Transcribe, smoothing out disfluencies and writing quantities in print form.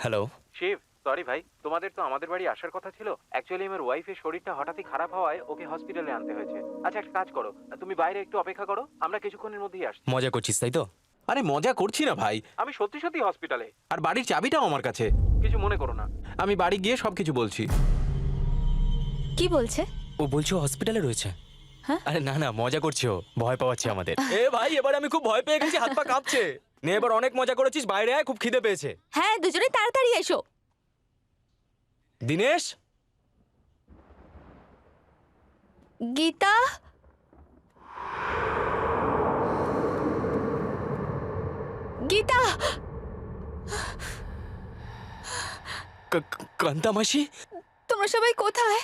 Hello. Shiva, sorry ভাই, তোমাদের তো আমাদের বাড়ি আসার কথা ছিল। অ্যাকচুয়ালি আমার ওয়াইফের শরীরটা হঠাৎই খারাপ হওয়ায় ওকে হসপিটালে আনতে হয়েছে। আচ্ছা, একটা কাজ করো, তুমি বাইরে একটু অপেক্ষা করো, আমরা কিছুক্ষণের মধ্যেই আসছি। মজা করছিস তাই তো? আরে মজা করছি না ভাই। আমি সত্যি সত্যি হসপিটালে। আর বাড়ির চাবিটাও আমার কাছে। কিছু মনে করো না। আমি বাড়ি গিয়ে সবকিছু বলছি। কি বলছে? ও বলছে ও হসপিটালে রয়েছে। হ্যাঁ? আরে না না, মজা করছি, ও ভয় পাওয়াচ্ছে আমাদের। এ ভাই, এবার আমি খুব ভয় পেয়ে গেছি, হাত পা কাঁপছে। নে এবার অনেক মজা করেছিস, বাইরে আয়, খুব খিদে পেয়েছে। হ্যাঁ, দুজনে তাড়াতাড়ি এসো। দিনেশ, গীতা, গীতা, কান্তা মাসি, তোমরা সবাই কোথায়?